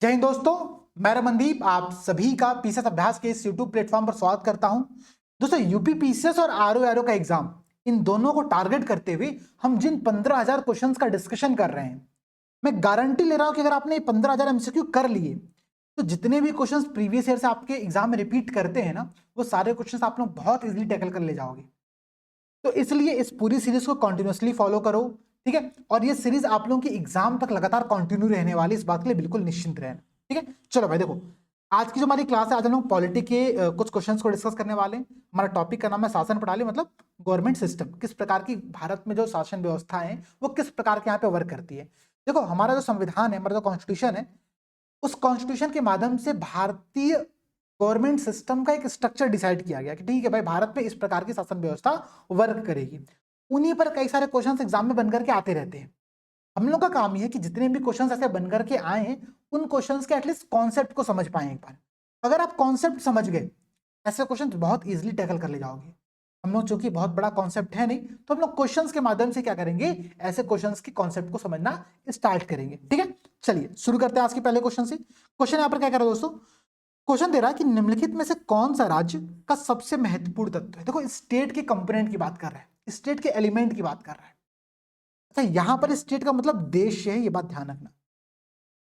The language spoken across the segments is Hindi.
जय हिंद दोस्तों, मैं रमनदीप आप सभी का पीसीएस अभ्यास के इस यूट्यूब प्लेटफॉर्म पर स्वागत करता हूं। दोस्तों, यूपी पीसीएस और आरओ का एग्जाम, इन दोनों को टारगेट करते हुए हम जिन 15,000 क्वेश्चंस का डिस्कशन कर रहे हैं, मैं गारंटी ले रहा हूं कि अगर आपने 15,000 एमसीक्यू कर लिए तो जितने भी क्वेश्चंस प्रीवियस ईयर से आपके एग्जाम में रिपीट करते हैं ना, वो सारे क्वेश्चंस आप लोग बहुत इजीली टैकल कर ले जाओगे। तो इसलिए इस पूरी सीरीज को कंटिन्यूअसली फॉलो करो, ठीक है। और ये सीरीज आप लोगों की एग्जाम तक लगातार कंटिन्यू रहने वाली, इस बात के लिए बिल्कुल निश्चिंत रहना, ठीक है। चलो भाई देखो, आज की जो हमारी क्लास है, आज हम लोग पॉलिटी के कुछ क्वेश्चंस को डिस्कस करने वाले हैं। हमारा टॉपिक का नाम है शासन प्रणाली, मतलब गवर्नमेंट सिस्टम, किस प्रकार की भारत में जो शासन व्यवस्था है वो किस प्रकार के यहाँ पे वर्क करती है। देखो, हमारा जो संविधान है, हमारा जो कॉन्स्टिट्यूशन है, उस कॉन्स्टिट्यूशन के माध्यम से भारतीय गवर्नमेंट सिस्टम का एक स्ट्रक्चर डिसाइड किया गया कि ठीक है भाई, भारत में इस प्रकार की शासन व्यवस्था वर्क करेगी। उन्हीं पर कई सारे क्वेश्चंस एग्जाम में बनकर के आते रहते हैं। हम लोग का काम ये है कि जितने भी क्वेश्चंस ऐसे बनकर के आए हैं, उन क्वेश्चंस के एटलीस्ट कॉन्सेप्ट को समझ पाए एक बार। अगर आप कॉन्सेप्ट समझ गए, ऐसे क्वेश्चन बहुत इजीली टैकल कर ले जाओगे। हम लोग चूंकि बहुत बड़ा कॉन्सेप्ट है नहीं, तो हम लोग क्वेश्चंस के माध्यम से क्या करेंगे, ऐसे क्वेश्चंस के कॉन्सेप्ट को समझना स्टार्ट करेंगे, ठीक है। चलिए शुरू करते हैं आज के पहले क्वेश्चन से। क्वेश्चन यहाँ पर क्या कर रहा है दोस्तों, क्वेश्चन दे रहा है कि निम्नलिखित में से कौन सा राज्य का सबसे महत्वपूर्ण तत्व है। देखो, स्टेट के कंपोनेंट की बात कर रहा है, स्टेट के एलिमेंट की बात कर रहा है। अच्छा, यहां पर स्टेट का मतलब देश है, ये बात ध्यान रखना।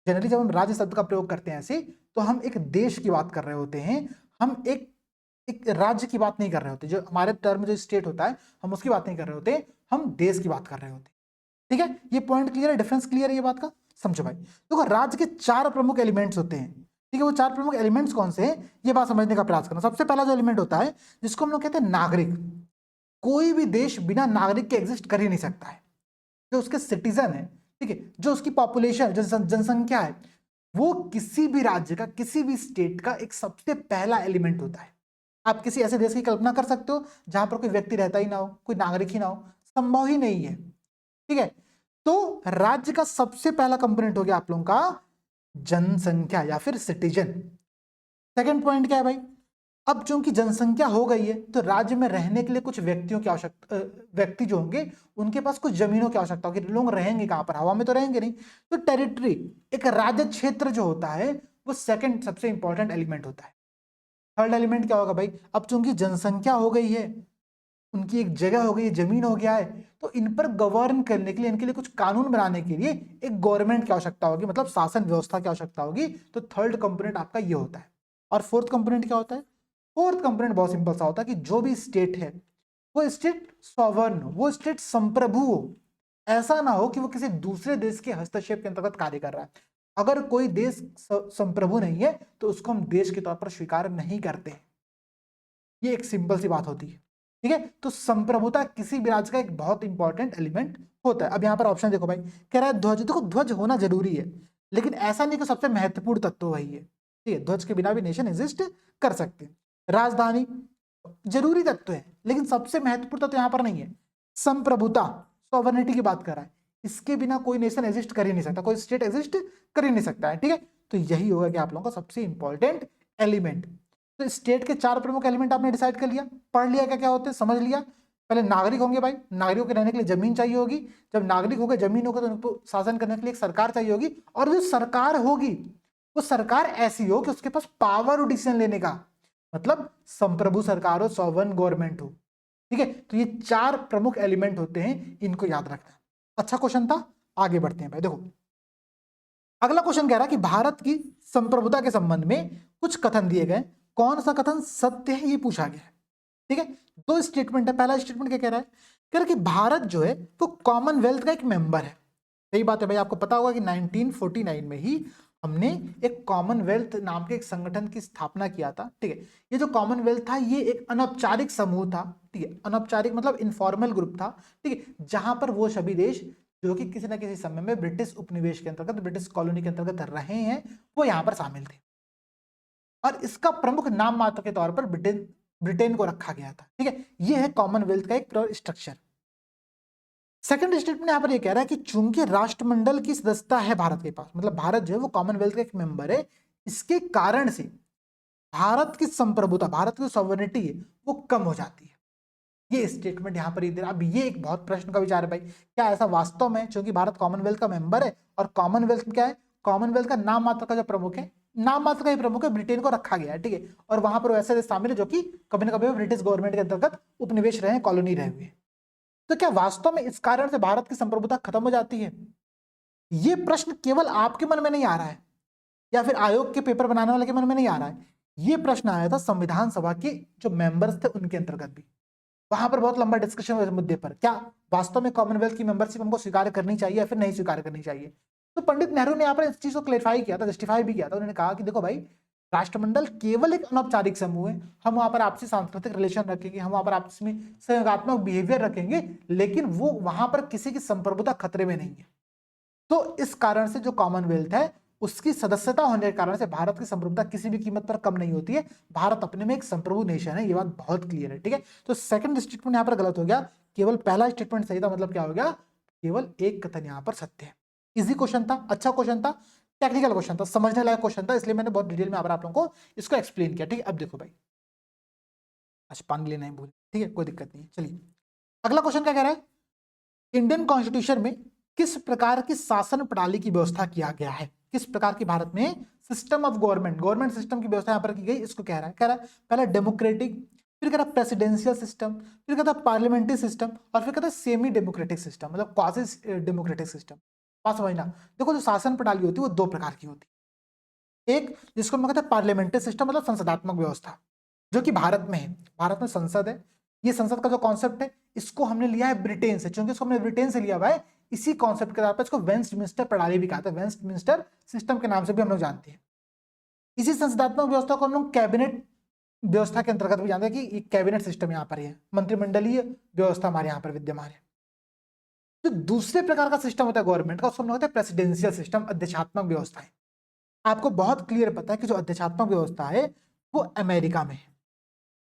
जनरली जब हम राज्य शब्द का प्रयोग करते हैं ऐसे, तो हम एक देश की बात कर रहे होते हैं, हम एक राज्य की बात नहीं कर रहे होते। जो हमारे टर्म जो स्टेट होता है, हम उसकी बात नहीं कर रहे होते, हम देश की बात कर रहे होते हैं, ठीक है। ये पॉइंट क्लियर है, डिफरेंस क्लियर है ये बात का, समझो भाई। देखो, राज्य के 4 प्रमुख एलिमेंट्स होते हैं, ठीक है। वो 4 प्रमुख एलिमेंट्स कौन से हैं, ये बात समझने का प्रयास करना। सबसे पहला जो एलिमेंट होता है, जिसको हम लोग कहते हैं नागरिक। कोई भी देश बिना नागरिक के एग्जिस्ट कर ही नहीं सकता है। जो उसके सिटीजन है, ठीक है, जो उसकी पॉपुलेशन, जो जनसंख्या है, वो किसी भी राज्य का, किसी भी स्टेट का एक सबसे पहला एलिमेंट होता है। आप किसी ऐसे देश की कल्पना कर सकते हो जहां पर कोई व्यक्ति रहता ही ना हो, कोई नागरिक ही ना हो, संभव ही नहीं है, ठीक है। तो राज्य का सबसे पहला कंपोनेंट हो गया आप लोगों का जनसंख्या या फिर सिटीजन। सेकंड पॉइंट क्या है भाई, अब चूंकि जनसंख्या हो गई है, तो राज्य में रहने के लिए कुछ व्यक्तियों की आवश्यकता, व्यक्ति जो होंगे उनके पास कुछ जमीनों की आवश्यकता होगी। लोग रहेंगे कहां पर, हवा में तो रहेंगे नहीं। तो टेरिटरी, एक राज्य क्षेत्र जो होता है, वो सेकंड सबसे इंपॉर्टेंट एलिमेंट होता है। थर्ड एलिमेंट क्या होगा भाई, अब चूंकि जनसंख्या हो गई है, उनकी एक जगह हो गई, जमीन हो गया है, तो इन पर गवर्न करने के लिए, इनके लिए कुछ कानून बनाने के लिए एक गवर्नमेंट की आवश्यकता होगी, मतलब शासन व्यवस्था की आवश्यकता होगी। तो थर्ड कंपोनेंट आपका ये होता है। और फोर्थ कंपोनेंट क्या होता है, फोर्थ कंपोनेंट बहुत सिंपल सा होता है कि जो भी स्टेट है, वो स्टेट सॉवर्न हो, वो स्टेट संप्रभु हो। ऐसा ना हो कि वो किसी दूसरे देश के हस्तक्षेप के अंतर्गत कार्य कर रहा है। अगर कोई देश संप्रभु नहीं है, तो उसको हम देश के तौर पर स्वीकार नहीं करते। ये एक सिंपल सी बात होती है, ठीक है। तो संप्रभुता किसी भी राज्य का एक बहुत इंपॉर्टेंट एलिमेंट होता है। अब यहाँ पर ऑप्शन देखो भाई, कह रहा है ध्वज। देखो, ध्वज होना जरूरी है, लेकिन ऐसा नहीं कि सबसे महत्वपूर्ण तत्व वही है, ठीक है। ध्वज के बिना भी नेशन एग्जिस्ट कर सकते हैं। राजधानी जरूरी तत्व है, लेकिन सबसे महत्वपूर्ण तत्व यहाँ पर नहीं है। संप्रभुता, सॉवरेनिटी की बात कर रहा है, इसके बिना कोई नेशन एग्जिस्ट कर ही नहीं सकता, कोई स्टेट एग्जिस्ट कर ही नहीं सकता है, ठीक है। तो यही होगा कि आप लोगों का सबसे इंपॉर्टेंट एलिमेंट। तो स्टेट के 4 प्रमुख एलिमेंट आपने डिसाइड कर लिया, पढ़ लिया क्या क्या होते हैं, समझ लिया। पहले नागरिक होंगे भाई, नागरिकों के रहने के लिए जमीन चाहिए होगी। जब नागरिक होगा, जमीन होगा, तो उनको शासन करने के लिए एक सरकार चाहिए होगी। और जो सरकार होगी, वो सरकार ऐसी हो कि उसके पास पावर और डिसीजन लेने का, मतलब संप्रभु सरकार हो, सॉवरेन गवर्नमेंट हो, ठीक है। तो ये 4 प्रमुख एलिमेंट होते हैं, इनको याद रखना। अच्छा क्वेश्चन था, आगे बढ़ते हैं भाई। देखो, अगला क्वेश्चन कह रहा है कि भारत की संप्रभुता के संबंध में कुछ कथन दिए गए, कौन सा कथन सत्य है, ये पूछा गया है, ठीक है। 2 स्टेटमेंट है। पहला स्टेटमेंट क्या कह रहा है, कह रहा है कि भारत जो है वो कॉमनवेल्थ का एक मेंबर है। सही बात है भाई, आपको पता होगा कि 1949 में ही हमने एक कॉमनवेल्थ नाम के एक संगठन की स्थापना किया था, ठीक है। ये जो कॉमनवेल्थ था, ये एक अनौपचारिक समूह था, ठीक है। अनौपचारिक मतलब इनफॉर्मल ग्रुप था, ठीक है, जहां पर वो सभी देश जो कि किसी ना किसी समय में ब्रिटिश उपनिवेश के अंतर्गत, ब्रिटिश कॉलोनी के अंतर्गत रहे हैं, वो यहां पर शामिल थे। और इसका प्रमुख नाम मात्र के तौर पर ब्रिटेन ब्रिटेन को रखा गया था, ठीक है। ये है कॉमनवेल्थ का एक स्ट्रक्चर। सेकंड स्टेटमेंट यहां पर ये कह रहा है कि चूंकि राष्ट्रमंडल की सदस्यता है भारत के पास, मतलब भारत जो है वो कॉमनवेल्थ का एक मेंबर है, इसके कारण से भारत की संप्रभुता, भारत की सॉवरेनिटी है, वो कम हो जाती है। ये स्टेटमेंट यहां पर ही दे रहा। अब ये एक बहुत प्रश्न का विचार है भाई, क्या ऐसा वास्तव में, चूंकि भारत कॉमनवेल्थ का मेंबर है, और कॉमनवेल्थ में क्या है, कॉमनवेल्थ का नाम मात्र का जो प्रमुख है, नाम मात्र का ही प्रमुख है, ब्रिटेन को रखा गया है, ठीक है। और वहां पर वैसे देश शामिल है जो कि कभी ना कभी ब्रिटिश गवर्नमेंट के अंतर्गत उपनिवेश रहे, कॉलोनी रहे हुए। तो क्या वास्तव में इस कारण से भारत की संप्रभुता खत्म हो जाती है? ये प्रश्न केवल आपके मन में नहीं आ रहा है या फिर आयोग के पेपर बनाने वाले के मन में नहीं आ रहा है, ये प्रश्न आया था संविधान सभा के जो मेंबर्स थे उनके अंतर्गत भी। वहां पर बहुत लंबा डिस्कशन हुआ इस मुद्दे पर, क्या वास्तव में कॉमनवेल्थ की मेंबरशिप हमको स्वीकार करनी चाहिए या फिर नहीं स्वीकार करनी चाहिए। तो पंडित नेहरू ने यहाँ पर इस चीज को क्लेरिफाई किया था, जस्टिफाई भी किया था। उन्होंने कहा कि देखो भाई, राष्ट्रमंडल केवल एक अनौपचारिक समूह है, हम वहां पर आपसी सांस्कृतिक रिलेशन रखेंगे, हम वहां पर आपस में सहयोगात्मक बिहेवियर रखेंगे, लेकिन वो वहां पर किसी की संप्रभुता खतरे में नहीं है। तो इस कारण से जो कॉमनवेल्थ है उसकी सदस्यता होने के कारण से भारत की संप्रभुता किसी भी कीमत पर कम नहीं होती है। भारत अपने में एक संप्रभु नेशन है, ये बात बहुत क्लियर है, ठीक है। तो सेकंड स्टेटमेंट यहाँ पर गलत हो गया, केवल पहला स्टेटमेंट सही था। मतलब क्या हो गया, केवल एक कथन यहाँ पर सत्य है। इजी क्वेश्चन था, अच्छा क्वेश्चन था, टेक्निकल क्वेश्चन था, समझने लायक क्वेश्चन था, इसलिए मैंने बहुत डिटेल में आप लोगों को इसको एक्सप्लेन किया, ठीक है। अब देखो भाई, अच्छा पानी लेना ही भूल, ठीक है, कोई दिक्कत नहीं है। चलिए अगला क्वेश्चन क्या कह रहा है, इंडियन कॉन्स्टिट्यूशन में किस प्रकार की शासन प्रणाली की व्यवस्था किया गया है, किस प्रकार की भारत में सिस्टम ऑफ गवर्नमेंट सिस्टम की व्यवस्था यहां पर की गई, इसको कह रहा है पहला डेमोक्रेटिक, फिर कह रहा है प्रेसिडेंशियल सिस्टम, फिर कहता है पार्लियामेंट्री सिस्टम, और फिर कहता है सेमी डेमोक्रेटिक सिस्टम, मतलब क्वासी डेमोक्रेटिक सिस्टम। बात समझना, देखो जो शासन प्रणाली होती है वो दो प्रकार की होती है। एक जिसको हम कहते हैं पार्लियामेंट्री सिस्टम, मतलब संसदात्मक व्यवस्था, जो कि भारत में है। भारत में संसद है, ये संसद का जो कॉन्सेप्ट है इसको हमने लिया है ब्रिटेन से, क्योंकि इसको हमने ब्रिटेन से लिया हुआ है। इसी कॉन्सेप्ट के आधार पर इसको वेस्टमिंस्टर प्रणाली भी कहा, वेस्टमिंस्टर सिस्टम के नाम से भी हम लोग जानते हैं। इसी संसदात्मक व्यवस्था को हम लोग कैबिनेट व्यवस्था के अंतर्गत भी जानते हैं कि कैबिनेट सिस्टम यहाँ पर है, मंत्रिमंडलीय व्यवस्था हमारे यहाँ पर विद्यमान है। जो दूसरे प्रकार का सिस्टम होता है गवर्नमेंट का, उसको हम लोग कहते हैं प्रेसिडेंशियल सिस्टम, अध्यक्षात्मक व्यवस्था है। आपको बहुत क्लियर पता है कि जो अध्यक्षात्मक व्यवस्था है वो अमेरिका में है।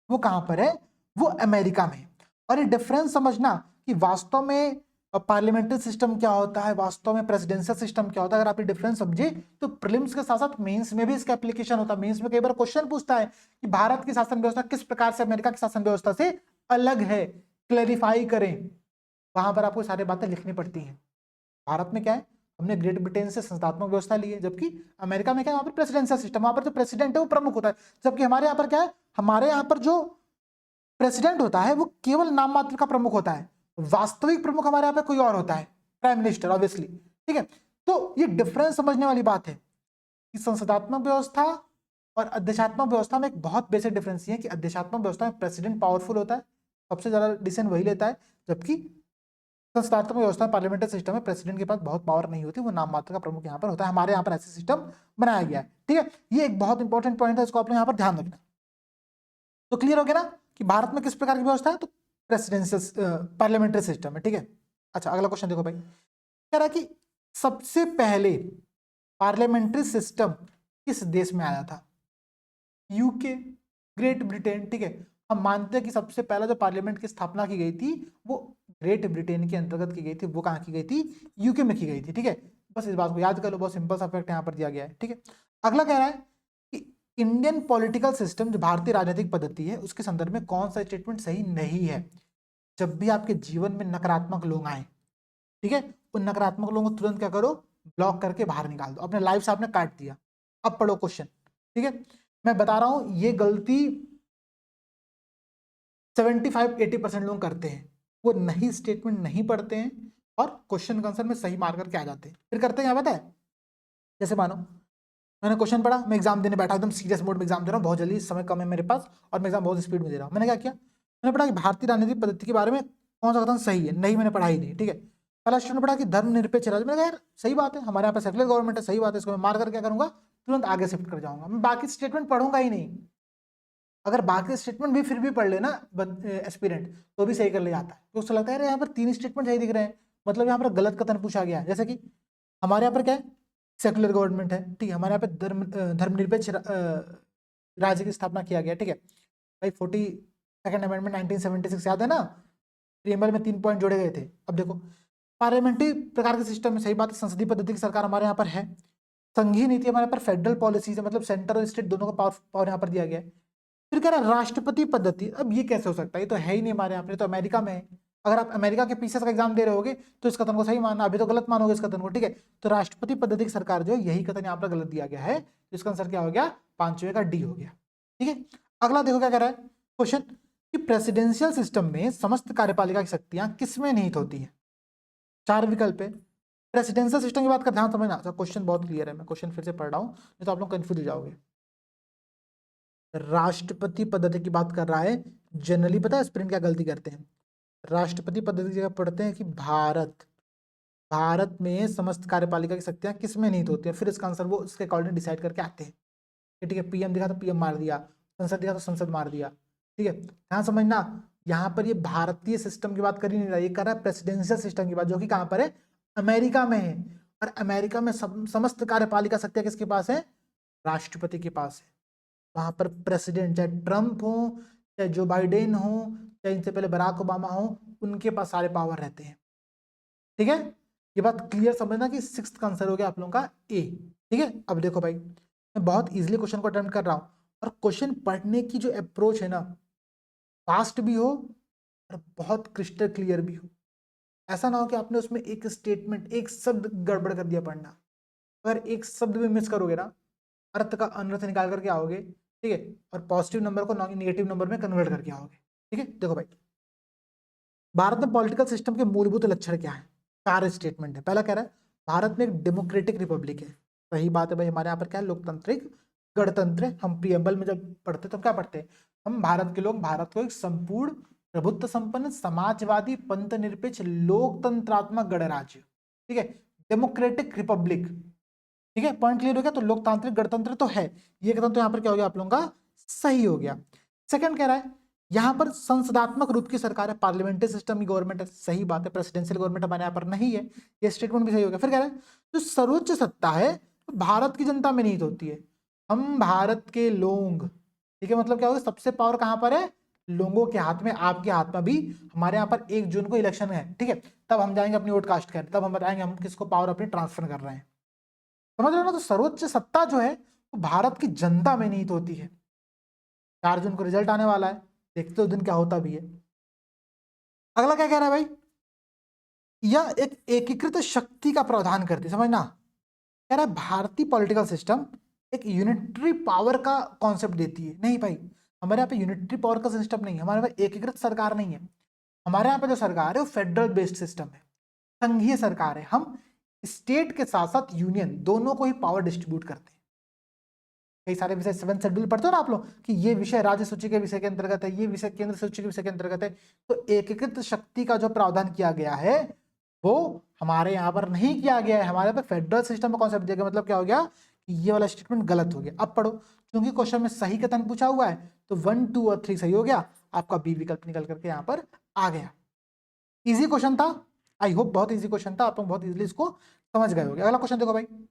वो कहां पर है, वो अमेरिका में। और ये डिफरेंस समझना कि वास्तव में पार्लियामेंट्री सिस्टम क्या होता है, वास्तव में प्रेसिडेंशियल सिस्टम क्या होता है। अगर आप ये डिफरेंस समझे तो प्रीलिम्स के साथ साथ मेंस में भी इसका एप्लीकेशन होता है। मेंस में कई बार क्वेश्चन पूछता है कि भारत की शासन व्यवस्था किस प्रकार से अमेरिका की शासन व्यवस्था से अलग है, क्लैरिफाई करें। वहां पर आपको सारी बातें लिखनी पड़ती हैं। भारत में क्या है, हमने ग्रेट ब्रिटेन से संस्थात्मक व्यवस्था ली है, जबकि अमेरिका में क्या है, वहां पर प्रेसिडेंशियल सिस्टम, वहां पर जो प्रेसिडेंट है वो प्रमुख होता है। जबकि हमारे यहाँ पर क्या है, हमारे यहाँ पर जो प्रेसिडेंट होता है वो केवल नाम मात्र का प्रमुख होता है, वास्तविक प्रमुख हमारे यहाँ पे कोई और होता है, प्राइम मिनिस्टर ऑब्वियसली, ठीक है। तो ये डिफरेंस समझने वाली बात है कि संसदात्मक व्यवस्था और अध्यक्षात्मक व्यवस्था में एक बहुत बेसिक डिफरेंस है कि अध्यक्षात्मक व्यवस्था में प्रेसिडेंट पावरफुल होता है, सबसे ज्यादा डिसीजन वही लेता है, जबकि संसदात्मक व्यवस्था पार्लियामेंट्री सिस्टम में प्रेसिडेंट के पास बहुत पावर नहीं होती, वो नाम मात्र का प्रमुख यहाँ पर होता है। हमारे यहाँ पर ऐसे सिस्टम बनाया गया है, ठीक है। ये एक बहुत इंपॉर्टेंट पॉइंट है, इसको आपने यहाँ पर ध्यान रखना। तो क्लियर हो गया ना कि भारत में किस प्रकार की व्यवस्था है, तो प्रेसिडेंशियल पार्लियामेंट्री सिस्टम है, ठीक है। अच्छा अगला क्वेश्चन देखो भाई, कह रहा है कि सबसे पहले पार्लियामेंट्री सिस्टम किस देश में आया था, यूके, ग्रेट ब्रिटेन, ठीक है। हम मानते हैं कि सबसे पहला जो पार्लियामेंट की स्थापना की गई थी वो ग्रेट ब्रिटेन के अंतर्गत की गई थी, वो कहाँ की गई थी, यूके में की गई थी, ठीक है। बस इस बात को याद कर लो, बहुत सिंपल सा फैक्ट यहाँ पर दिया गया है, ठीक है। अगला कह रहा है कि इंडियन पॉलिटिकल सिस्टम, जो भारतीय राजनीतिक पद्धति है, उसके संदर्भ में कौन सा स्टेटमेंट सही नहीं है। जब भी आपके जीवन में नकारात्मक लोग आए, ठीक है, उन नकारात्मक लोगों को तुरंत क्या करो, ब्लॉक करके बाहर निकाल दो, अपने लाइफ से आपने काट दिया। अब पढ़ो क्वेश्चन, ठीक है। मैं बता रहा हूं ये गलती 75-80% लोग करते हैं, वो नहीं स्टेटमेंट नहीं पढ़ते हैं और क्वेश्चन का आंसर में सही मार करके आ जाते हैं। फिर करते हैं क्या पता है, जैसे मानो मैंने क्वेश्चन पढ़ा, मैं एग्जाम देने बैठा, एकदम सीरियस मोड में एग्जाम दे रहा हूँ, बहुत जल्दी, समय कम है मेरे पास और मैं एग्जाम बहुत स्पीड में दे रहा हूँ। मैंने क्या किया, मैंने पढ़ा कि भारतीय राजनीतिक पद्धति के बारे में कौन सा कथन सही है, नहीं मैंने पढ़ा ही नहीं, ठीक है। पहला स्टूडेंट पढ़ा कि धर्मनिरपेक्ष राज्य, मैंने कहा यार सही बात है, हमारे यहाँ पर सेकुलर गवर्नमेंट है, सही बात है, इसको मैं मार कर क्या करूंगा, तुरंत आगे शिफ्ट कर जाऊंगा, मैं बाकी स्टेटमेंट पढ़ूंगा ही नहीं। अगर बाकी स्टेटमेंट भी फिर भी पढ़ लेना एस्पिरेंट तो भी सही कर ले जाता है, तो उससे लगता है यहाँ पर 3 स्टेटमेंट सही दिख रहे हैं, मतलब यहाँ पर गलत कथन पूछा गया है। जैसे कि हमारे यहाँ पर क्या है, सेकुलर गवर्नमेंट है, ठीक है, हमारे यहाँ पे धर्मनिरपेक्ष राज्य की स्थापना किया गया, ठीक है भाई। 42nd अमेंडमेंट 1976 याद है ना, प्रीएम्बल में 3 पॉइंट जोड़े गए थे। अब देखो पार्लियामेंट्री प्रकार के सिस्टम में सही बात है, संसदीय पद्धति की सरकार हमारे यहाँ पर है, संघीय नीति हमारे पर फेडरल पॉलिसीज है, मतलब सेंटर और स्टेट दोनों का पावर यहाँ पर दिया गया है। फिर कह रहा है राष्ट्रपति पद्धति, अब ये कैसे हो सकता है, ये तो है ही नहीं हमारे यहाँ पर, तो अमेरिका में है। अगर आप अमेरिका के पीसीएस का एग्जाम दे रहे होगे तो इस कथन को सही मानना, अभी तो गलत मानोगे इस कथन को, ठीक है। तो राष्ट्रपति पद्धति की सरकार जो है, यही कथन यहाँ पर गलत दिया गया है, तो इसका आंसर क्या हो गया, पांचवे का डी हो गया, ठीक है। अगला देखो क्या कह रहा है क्वेश्चन, कि प्रेसिडेंशियल सिस्टम में समस्त कार्यपालिका की शक्तियां किसमें निहित होती हैं। चार विकल्प है। प्रेसिडेंशियल सिस्टम की बात कर, ध्यान समझना, क्वेश्चन बहुत क्लियर है, मैं क्वेश्चन फिर से पढ़ रहा हूं, नहीं तो आप लोग कंफ्यूज हो जाओगे। राष्ट्रपति पद्धति की बात कर रहा है, जनरली पता है स्प्रिंट क्या गलती करते हैं, राष्ट्रपति पद्धति की जगह पढ़ते हैं कि भारत में समस्त कार्यपालिका की शक्तियां किसमें निहित होती हैं, फिर इसका आंसर वो उसके अकॉर्डिंग डिसाइड करके आते हैं, ठीक है। पीएम दिखा तो पीएम मार दिया, संसद दिखा तो संसद मार दिया, ठीक है। ध्यान समझना, यहाँ पर ये भारतीय सिस्टम की बात कर ही नहीं रहा, ये कर रहा है प्रेसिडेंशियल सिस्टम की बात, जो कि कहाँ पर है, अमेरिका में है। और अमेरिका में समस्त कार्यपालिका शक्तियां किसके पास है, राष्ट्रपति के पास है। वहां पर प्रेसिडेंट चाहे ट्रंप हो, चाहे जो बाइडेन हो, चाहे इनसे पहले बराक ओबामा हो, उनके पास सारे पावर रहते हैं, ठीक है। ये बात क्लियर समझना कि सिक्स्थ का आंसर हो गया आप लोगों का ए, ठीक है। अब देखो भाई, मैं बहुत इजीली क्वेश्चन को अटेम्प्ट कर रहा हूं, और क्वेश्चन पढ़ने की जो अप्रोच है ना, फास्ट भी हो और बहुत क्रिस्टल क्लियर भी हो। ऐसा ना हो कि आपने उसमें एक स्टेटमेंट, एक शब्द गड़बड़ कर दिया पढ़ना। अगर एक शब्द भी मिस करोगे ना, अर्थ का अनर्थ निकाल करके आओगे, ठीक है, और पॉजिटिव नंबर को नेगेटिव नंबर में कन्वर्ट करके आओगे, ठीक है। देखो भाई, भारत में पॉलिटिकल सिस्टम के मूलभूत लक्षण क्या है, चार स्टेटमेंट है। पहला कह रहा है भारत में एक डेमोक्रेटिक रिपब्लिक है, सही बात है भाई, हमारे यहाँ पर क्या है, लोकतांत्रिक गणतंत्र है। हम प्रीएम्बल में जब पढ़ते तो क्या पढ़ते हैं हम, भारत के लोग भारत को एक संपूर्ण प्रभुत्व संपन्न समाजवादी पंथ निरपेक्ष लोकतंत्रात्मक गणराज्य, ठीक है, डेमोक्रेटिक रिपब्लिक, ठीक है। पॉइंट क्लियर हो गया। तो लोकतांत्रिक गणतंत्र तो है, ये कथन तो यहाँ पर क्या हो गया आप लोगों का, सही हो गया। सेकंड कह रहा है यहाँ पर संसदात्मक रूप की सरकार है, पार्लियामेंट्री सिस्टम की गवर्नमेंट है, सही बात है, प्रेसिडेंशियल गवर्नमेंट हमारे यहाँ पर नहीं है, ये स्टेटमेंट भी सही हो गया। फिर कह रहा है जो सर्वोच्च सत्ता है भारत की जनता में निहित होती है, हम भारत के लोग, ठीक है, मतलब क्या होगा, सबसे पावर कहाँ पर है, लोगों के हाथ में, आपके हाथ में भी। हमारे यहाँ पर 1 जून को इलेक्शन है, ठीक है, तब हम जाएंगे अपनी वोट कास्ट करने, तब हम बताएंगे हम किसको पावर अपनी ट्रांसफर कर रहे हैं, समझ रहे हो ना। तो सर्वोच्च सत्ता जो है वो भारत की जनता में निहित होती है। 4 जून को रिजल्ट आने वाला है, देखते हो दिन क्या होता भी है। अगला क्या कह रहा है भाई, यह एक एकीकृत शक्ति का प्रावधान करती है, समझना, कह रहा है भारतीय पॉलिटिकल सिस्टम एक यूनिटरी पावर का कॉन्सेप्ट देती है। नहीं भाई, हमारे यहाँ पे यूनिटरी पावर का सिस्टम नहीं है, हमारे यहाँ पे एकीकृत सरकार नहीं है। हमारे यहाँ पे जो सरकार है वो फेडरल बेस्ड सिस्टम है, संघीय सरकार है। हम स्टेट के साथ साथ यूनियन दोनों को ही पावर डिस्ट्रीब्यूट करते हैं। कई सारे विषय 7th शेड्यूल पढ़ते हो ना आप लोग, कि ये विषय राज्य सूची के विषय के अंतर्गत है, ये विषय केंद्र सूची के विषय के अंतर्गत है। तो एकीकृत शक्ति का जो प्रावधान किया गया है वो हमारे यहाँ पर नहीं किया गया है, हमारे पर फेडरल सिस्टम का कॉन्सेप्ट दिया गया। मतलब क्या हो गया कि ये वाला स्टेटमेंट गलत हो गया। अब पढ़ो, क्योंकि क्वेश्चन में सही कथन पूछा हुआ है तो 1, 2 और 3 सही हो गया, आपका बी विकल्प निकल करके यहाँ पर आ गया। इजी क्वेश्चन था, आई होप बहुत इजी क्वेश्चन था, आप लोग बहुत इजीली इसको समझ गए होंगे। अगला क्वेश्चन देखो भाई, कह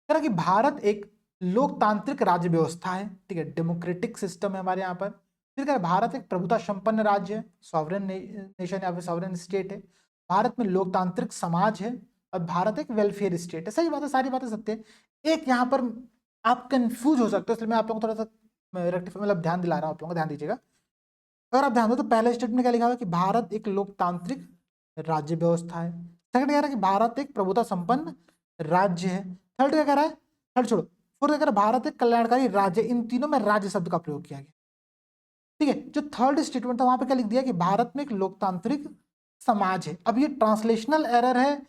रहा कि भारत एक लोकतांत्रिक राज्य व्यवस्था है, ठीक है, डेमोक्रेटिक सिस्टम है हमारे यहाँ पर। फिर कह रहा भारत एक प्रभुता संपन्न राज्य है, सॉवरेन नेशन या फिर सॉवरेन स्टेट है। भारत में लोकतांत्रिक समाज है, और भारत एक वेलफेयर स्टेट है। सही बात है, सारी बातें सत्य है। एक यहाँ पर आप कंफ्यूज हो सकते हो, इसलिए मैं आप लोगों को थोड़ा सा रेक्टिफाई, मतलब ध्यान दिला रहा हूँ आप लोगों को, ध्यान दीजिएगा। अगर आप ध्यान दो तो पहले स्टेटमेंट क्या लिखा हुआ है कि भारत एक लोकतांत्रिक राज्य व्यवस्था है। सेकंड कह रहा है कि भारत एक प्रभुता संपन्न राज्य है। थर्ड क्या कह रहा है, थर्ड छोड़ो, फोर्थ कह रहा है भारत एक कल्याणकारी राज्य। इन तीनों में राज्य शब्द का प्रयोग किया गया, ठीक है। जो थर्ड स्टेटमेंट था वहां पे क्या लिख दिया कि भारत में एक लोकतांत्रिक समाज है। अब ये ट्रांसलेशनल एरर है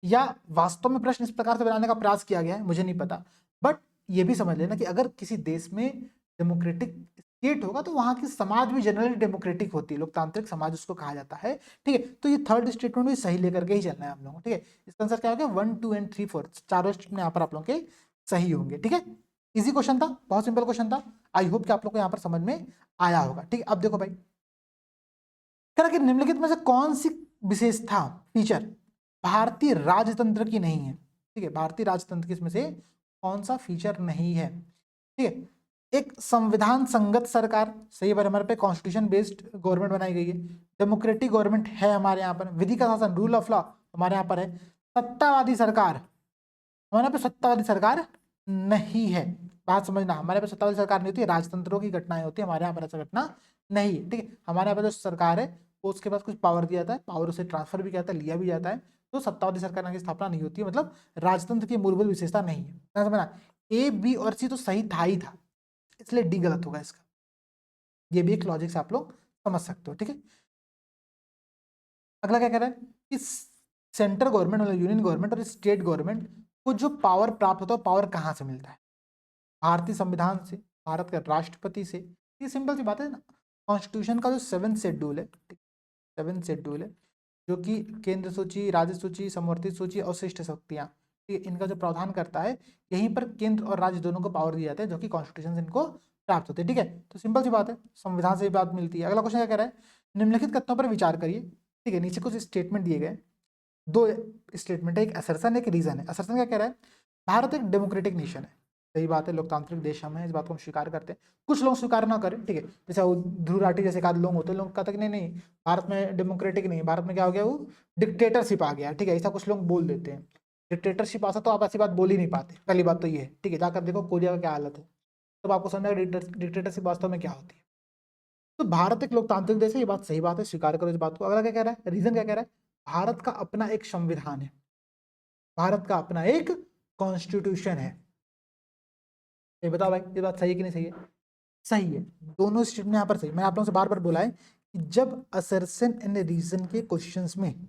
या वास्तव में प्रश्न इस प्रकार से बनाने का प्रयास किया गया है, मुझे नहीं पता, बट ये भी समझ लेना कि अगर किसी देश में डेमोक्रेटिक स्टेट होगा तो वहां की समाज भी जनरली डेमोक्रेटिक होती है, लोकतांत्रिक समाज उसको कहा जाता है, ठीक है। तो ये थर्ड स्टेटमेंट भी सही लेकर के ही चलना है आप लोगों को, ठीक है। इसका आंसर क्या हो गया, 1, 2 एंड 3, 4 चारों स्टेटमेंट यहाँ पर आप लोगों के सही होंगे, ठीक है। इजी क्वेश्चन था, बहुत सिंपल क्वेश्चन था, आई होप कि आप लोग को यहाँ पर समझ में आया होगा, ठीक है। अब देखो भाई, कह रहा कि निम्नलिखित में से कौन सी विशेषता, फीचर भारतीय राजतंत्र की नहीं है, ठीक है। भारतीय राजतंत्र की इसमें से कौन सा फीचर नहीं है, ठीक है। एक संविधान संगत सरकार, सही बात, हमारे पे कॉन्स्टिट्यूशन बेस्ड गवर्नमेंट बनाई गई है, डेमोक्रेटिक गवर्नमेंट है हमारे यहाँ पर, विधि का शासन, रूल ऑफ लॉ हमारे यहाँ पर है। सत्तावादी सरकार, हमारे यहाँ पे सत्तावादी सरकार नहीं है, बात समझना, हमारे यहाँ पे सत्तावादी सरकार नहीं होती है, राजतंत्रों की घटनाएं होती है, हमारे यहाँ पर ऐसा घटना नहीं है, ठीक है। हमारे यहाँ पे जो सरकार है वो उसके पास कुछ पावर दिया जाता है, पावर उसे ट्रांसफर भी किया जाता है, लिया भी जाता है, तो सत्तावादी सरकार की स्थापना नहीं होती है, मतलब राजतंत्र की मूलभूत विशेषता नहीं है। समझना, ए बी और सी तो सही था ही था, इसलिए डी गलत होगा इसका। ये भी एक लॉजिक से आप लोग समझ सकते हो, ठीक है। अगला क्या कह रहा है कि सेंट्रल गवर्नमेंट मतलब यूनियन गवर्नमेंट और स्टेट गवर्नमेंट को जो पावर प्राप्त होता है, पावर कहाँ से मिलता है? भारतीय संविधान से, भारत के राष्ट्रपति से। ये सिंपल सी बात है ना, कॉन्स्टिट्यूशन का जो 7th शेड्यूल है, 7th शेड्यूल है, जो कि केंद्र सूची, राज्य सूची, समवर्ती सूची और शिष्ट शक्तियां, ठीक है, इनका जो प्रावधान करता है, यहीं पर केंद्र और राज्य दोनों को पावर दिए जाते हैं, जो कि कॉन्स्टिट्यूशन से इनको प्राप्त होते हैं, ठीक है। तो सिंपल सी बात है, संविधान से ही बात मिलती है। अगला क्वेश्चन क्या कह रहा है, निम्नलिखित कथनों पर विचार करिए, ठीक है। नीचे कुछ स्टेटमेंट दिए गए, दो स्टेटमेंट है, एक असर्सन एक रीजन है। असर्सन क्या कह रहा है, भारत एक डेमोक्रेटिक नेशन है, सही बात है, लोकतांत्रिक देश हम हैं, इस बात को हम स्वीकार करते हैं। कुछ लोग स्वीकार ना करें, ठीक है, जैसे वो ध्रुव राठी जैसे एकाध लोग होते हैं, लोग कहते हैं कि नहीं नहीं भारत में डेमोक्रेटिक नहीं, भारत में क्या हो गया, वो डिक्टेटरशिप आ गया, ठीक है, ऐसा कुछ लोग बोल देते हैं। डिक्टेटरशिप आता तो आप ऐसी बात बोल ही नहीं पाते, पहली बात तो ये है, ठीक है। जाकर देखो कोरिया का क्या हालत है, तब आपको समझ आएगा डिक्टेटरशिप वास्तव में क्या होती है। तो भारत एक लोकतांत्रिक देश है, ये बात सही बात है, स्वीकार करो इस बात को। अगला क्या कह रहा है, रीजन क्या कह रहा है, भारत का अपना एक संविधान है, भारत का अपना एक कॉन्स्टिट्यूशन है। ये बताओ भाई, ये बात सही है कि नहीं सही है? सही है, दोनों स्टेटमेंट यहाँ पर सही। मैंने आप लोगों से बार बार बोला है कि जब असर्शन एंड रीजन के क्वेश्चंस में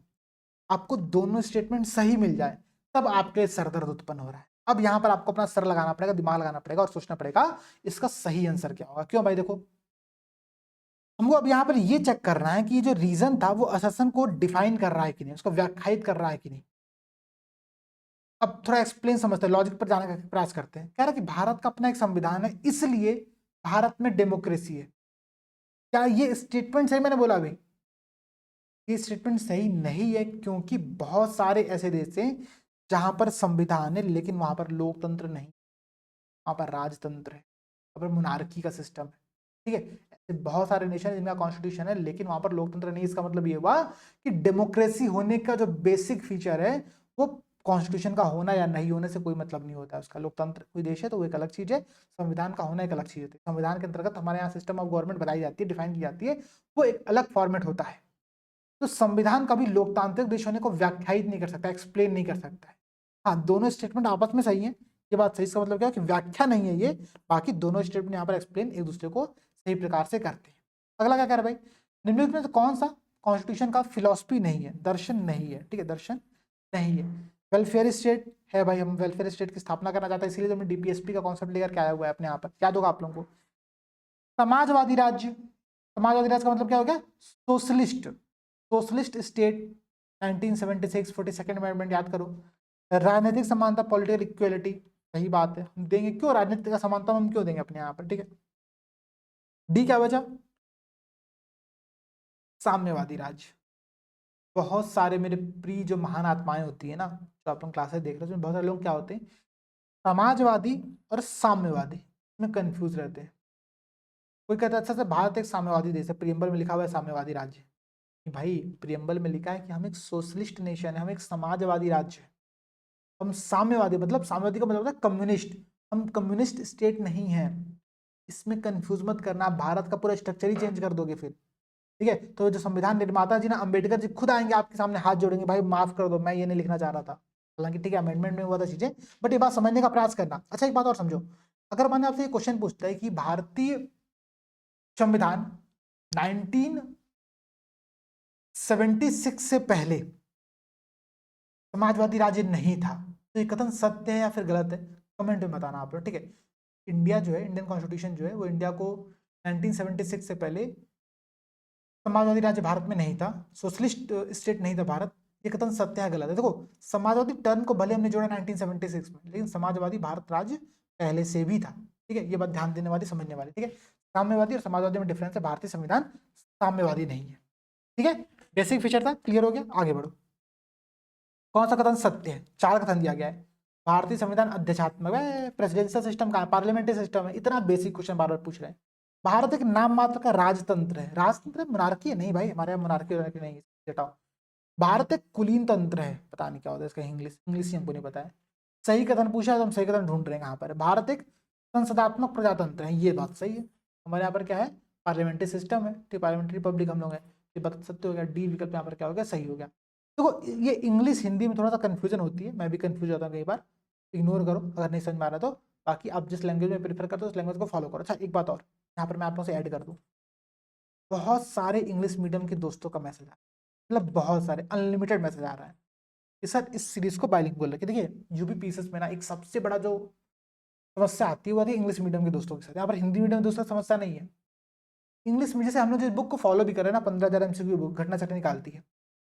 आपको दोनों स्टेटमेंट सही मिल जाए, तब आपके सर दर्द उत्पन्न हो रहा है। अब यहाँ पर आपको अपना सर लगाना पड़ेगा, दिमाग लगाना पड़ेगा और सोचना पड़ेगा इसका सही आंसर क्या होगा। क्यों भाई, देखो हमको अब यहाँ पर ये चेक करना है कि ये जो रीजन था वो असर्शन को डिफाइन कर रहा है कि नहीं, उसको व्याख्यायित कर रहा है कि नहीं। अब थोड़ा एक्सप्लेन समझते हैं, लॉजिक पर जाने का प्रयास करते हैं। कह रहा है कि भारत का अपना एक संविधान है, इसलिए भारत में डेमोक्रेसी है। क्या ये स्टेटमेंट सही मैंने बोला अभी? ये स्टेटमेंट सही नहीं है, क्योंकि बहुत सारे ऐसे देश हैं जहां पर संविधान है लेकिन वहां पर लोकतंत्र नहीं, वहां पर राजतंत्र है, वहां पर मोनार्की का सिस्टम है, ठीक है। ऐसे बहुत सारे नेशन है जिनका कॉन्स्टिट्यूशन है लेकिन वहां पर लोकतंत्र नहीं। इसका मतलब ये हुआ कि डेमोक्रेसी होने का जो बेसिक फीचर है वो कॉन्स्टिट्यूशन का होना या नहीं होने से कोई मतलब नहीं होता है उसका। लोकतंत्र कोई देश है तो वो एक अलग चीज है, संविधान का होना एक अलग चीज होती है। संविधान के अंतर्गत हमारे यहाँ सिस्टम ऑफ गवर्नमेंट बनाई जाती है, डिफाइन की जाती है, वो एक अलग फॉर्मेट होता है। तो संविधान कभी लोकतांत्रिक देश होने को व्याख्यायित नहीं कर सकता, एक्सप्लेन नहीं कर सकता है। हाँ, दोनों स्टेटमेंट आपस में सही है, ये बात सही। इसका मतलब क्या है कि व्याख्या नहीं है ये, बाकी दोनों स्टेटमेंट यहाँ पर एक्सप्लेन एक दूसरे को सही प्रकार से करते हैं। अगला क्या कह रहा है भाई, निम्नलिखित में से कौन सा कॉन्स्टिट्यूशन का फिलॉसफी नहीं है, दर्शन नहीं है, ठीक है, दर्शन नहीं है। वेलफेयर स्टेट है भाई, हम वेलफेयर स्टेट की स्थापना करना चाहते हैं, इसलिए हमने डीपीएसपी का कॉन्सेप्ट लेकर के आया हुआ है अपने यहाँ पर, याद होगा आप लोगों को। समाजवादी राज्य, समाजवादी राज्य का मतलब क्या हो गया, socialist, socialist state 1976 42nd amendment याद करो। राजनीतिक समानता, पॉलिटिकल इक्वलिटी, सही बात है, हम देंगे। क्यों राजनीतिक समानता हम क्यों देंगे अपने यहाँ पर, ठीक है। डी क्या बचा, साम्यवादी राज्य। बहुत सारे मेरे प्रिय जो महान आत्माएं होती है ना, जो आप लोग क्लासेस देख रहे हो, बहुत सारे लोग क्या होते हैं, समाजवादी और साम्यवादी में कंफ्यूज रहते हैं। कोई कहता है अच्छा से भारत एक साम्यवादी देश है, प्रियम्बल में लिखा हुआ है साम्यवादी राज्य। भाई प्रियम्बल में लिखा है कि हम एक सोशलिस्ट नेशन है, हम एक समाजवादी राज्य है। हम साम्यवादी, मतलब साम्यवादी का मतलब होता है कम्युनिस्ट, हम कम्युनिस्ट स्टेट नहीं है। इसमें कंफ्यूज मत करना, आप भारत का पूरा स्ट्रक्चर ही चेंज कर दोगे फिर, ठीक है। तो जो संविधान निर्माता जी ना अम्बेडकर जी खुद आएंगे आपके सामने, हाथ जोड़ेंगे, भाई माफ कर दो, मैं ये नहीं लिखना चाह रहा था। हालांकि ठीक है अमेंडमेंट में हुआ था चीजें, बट ये बात समझने का प्रयास करना। अच्छा एक बात और समझो, अगर मैंने आपसे एक क्वेश्चन पूछता है कि भारतीय संविधान 1976 से पहले समाजवादी राज्य नहीं था, तो ये कथन सत्य है या फिर गलत है, कमेंट में बताना आप लोग, ठीक है। इंडिया जो है, इंडियन कॉन्स्टिट्यूशन जो है, वो इंडिया को 1976 से पहले समाजवादी राज्य भारत में नहीं था, सोशलिस्ट स्टेट नहीं था भारत। ये कथन सत्य है गलत है? देखो समाजवादी टर्म को भले हमने जोड़ा 1976 में, लेकिन समाजवादी भारत राज्य पहले से भी था, ठीक है। ये बात ध्यान देने वाली, समझने वाली, ठीक है। साम्यवादी और समाजवादी में डिफरेंस है, भारतीय संविधान साम्यवादी नहीं है, ठीक है। बेसिक फीचर था, क्लियर हो गया, आगे बढ़ो। कौन सा कथन सत्य है, 4 कथन दिया गया है। भारतीय संविधान अध्यक्षात्मक है, प्रेसिडेंशियल सिस्टम का है, पार्लियामेंट्री सिस्टम है, इतना बेसिक क्वेश्चन बार बार पूछ रहे हैं। भारत एक नाम मात्र का राजतंत्र है, राजतंत्र मोनार्की नहीं भाई, हमारे यहाँ मोनार्की नहीं है, हटाओ। भारत एक कुलीन तंत्र है, पता नहीं क्या होता है इसका इंग्लिश, इंग्लिश ही हमको नहीं पता है। सही कथन पूछा है तो हम सही कथन ढूंढ रहे हैं यहाँ पर। भारत एक संसदात्मक प्रजातंत्र है, ये बात सही है। हमारे यहाँ पर क्या है, पार्लियामेंट्री सिस्टम है, ठीक, पार्लियामेंट्री रिपब्लिक हम लोग हैं। ये बात सत्य हो गया, डी विकल्प यहाँ पर क्या हो गया, सही हो गया। देखो ये इंग्लिश हिंदी में थोड़ा सा कंफ्यूजन होती है, मैं भी कंफ्यूज होता हूँ कई बार, इग्नोर करो अगर नहीं समझ में आ रहा तो। बाकी आप जिस लैंग्वेज में प्रेफर करते हो उस लैंग्वेज को फॉलो करो। अच्छा एक बात और यहाँ पर मैं आप लोगों से ऐड कर दूँ, बहुत सारे इंग्लिश मीडियम के दोस्तों का मैसेज आ रहा है, मतलब बहुत सारे अनलिमिटेड मैसेज आ रहा है कि सर इस सीरीज को बाइलिंगुअल रखिए। देखिए यूपी पीसीएस में ना एक सबसे बड़ा जो समस्या आती है वो आती है इंग्लिश मीडियम के दोस्तों के साथ। यहाँ पर हिंदी मीडियम दोस्तों की समस्या नहीं है। इंग्लिश मीडियम से हम लोग जिस बुक को फॉलो भी कर रहे हैं ना, 15,000 MCQ बुक घटना चक्र निकालती है,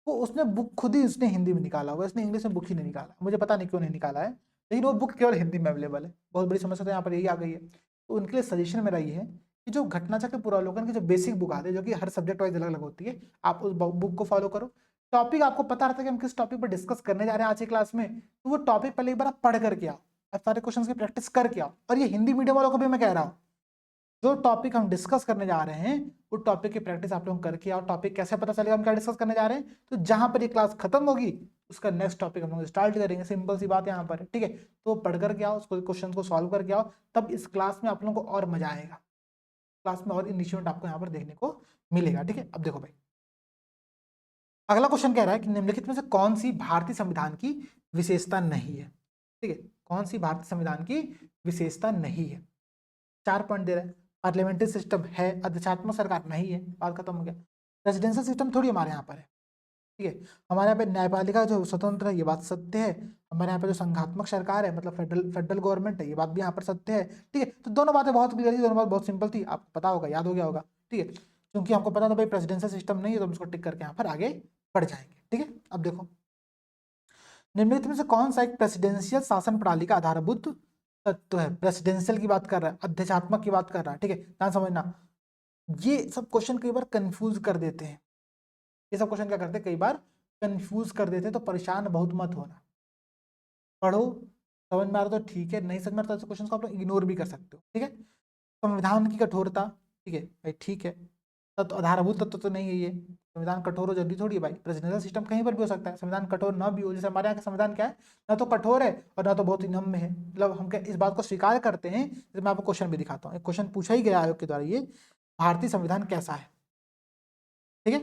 वो उसने बुक खुद ही उसने हिंदी में निकाला हुआ है, इसने इंग्लिश में बुक ही नहीं निकाला, मुझे पता नहीं क्यों नहीं निकाला है, लेकिन वो बुक केवल हिंदी में अवेलेबल है। बहुत बड़ी समस्या तो यहाँ पर यही आ गई है। तो उनके लिए सजेशन मेरा ये है कि जो घटना चक्र पूर्वावलोकन की जो बेसिक बुक आती है, जो कि हर सब्जेक्ट वाइज अलग अलग होती है, आप उस बुक को फॉलो करो। टॉपिक आपको पता रहता है कि हम किस टॉपिक पर डिस्कस करने जा रहे हैं आज की क्लास में, तो वो टॉपिक पहले एक बार आप पढ़ करके आओ, आप सारे क्वेश्चन की प्रैक्टिस करके आओ। और ये हिंदी मीडियम वालों को भी मैं कह रहा हूँ, जो टॉपिक हम डिस्कस करने जा रहे हैं वो टॉपिक की प्रैक्टिस आप लोग करके आओ। टॉपिक कैसे पता चलेगा हम क्या डिस्कस करने जा रहे हैं, तो जहां पर ये क्लास खत्म होगी उसका नेक्स्ट टॉपिक हम लोग स्टार्ट करेंगे, सिंपल सी बात यहाँ पर, ठीक है। तो पढ़ करके आओ, उसको क्वेश्चन को सॉल्व करके आओ, तब इस क्लास में आप लोगों को और मजा आएगा, क्लास में और इनिशिएट आपको यहाँ पर देखने को मिलेगा, ठीक है। अब देखो भाई, अगला क्वेश्चन कह रहा है कि निम्नलिखित में से कौन सी भारतीय संविधान की विशेषता नहीं है, ठीक है। कौन सी भारतीय संविधान की विशेषता नहीं है, 4 पॉइंट दे रहा है। पार्लियामेंट्री सिस्टम है, अध्यक्षात्मक सरकार नहीं है, बात खत्म हो गया। रेजिडेंशियल सिस्टम थोड़ी हमारे यहाँ पर है, ठीक है। हमारे यहाँ पे न्यायपालिका जो स्वतंत्र है ये बात सत्य है। हमारे यहाँ पे जो संघात्मक सरकार है मतलब फेडरल गवर्नमेंट है, ये बात भी यहाँ पर सत्य है, ठीक है। तो दोनों बातें बहुत क्लियर थी, दोनों बात बहुत सिंपल थी, आपको पता होगा, याद हो गया होगा, ठीक है। क्योंकि हमको पता था भाई प्रेसिडेंशियल सिस्टम नहीं है, तो हम इसको टिक करके यहाँ पर आगे बढ़ जाएंगे, ठीक है। अब देखो निम्नलिखित में से कौन सा एक प्रेसिडेंशियल शासन प्रणाली का आधारभूत तत्व है। प्रेसिडेंशियल की बात कर रहा है, अध्यक्षात्मक की बात कर रहा है, ठीक है, ध्यान समझना। ये सब क्वेश्चन कई बार कंफ्यूज कर देते हैं, ये सब क्वेश्चन क्या करते हैं, कई बार कंफ्यूज कर देते हैं, तो परेशान बहुत मत होना, पढ़ो, समझ में आ रहा तो ठीक है, नहीं समझ में आ रहा तो क्वेश्चन को आप लोग इग्नोर भी कर सकते हो, ठीक है। संविधान की कठोरता, ठीक है भाई, ठीक है, तत्व आधारभूत तत्व तो नहीं है ये, संविधान कठोर हो जल्दी थोड़ी है भाई, प्रेसिडेंशियल सिस्टम कहीं पर भी हो सकता है, संविधान कठोर ना भी हो। जैसे हमारे यहाँ का संविधान क्या है, ना तो कठोर है और ना तो बहुत ही नम्य है, मतलब हम क्या इस बात को स्वीकार करते हैं। जैसे मैं आपको क्वेश्चन भी दिखाता हूँ, एक क्वेश्चन पूछा ही गया आयोग के द्वारा, ये भारतीय संविधान कैसा है, ठीक है।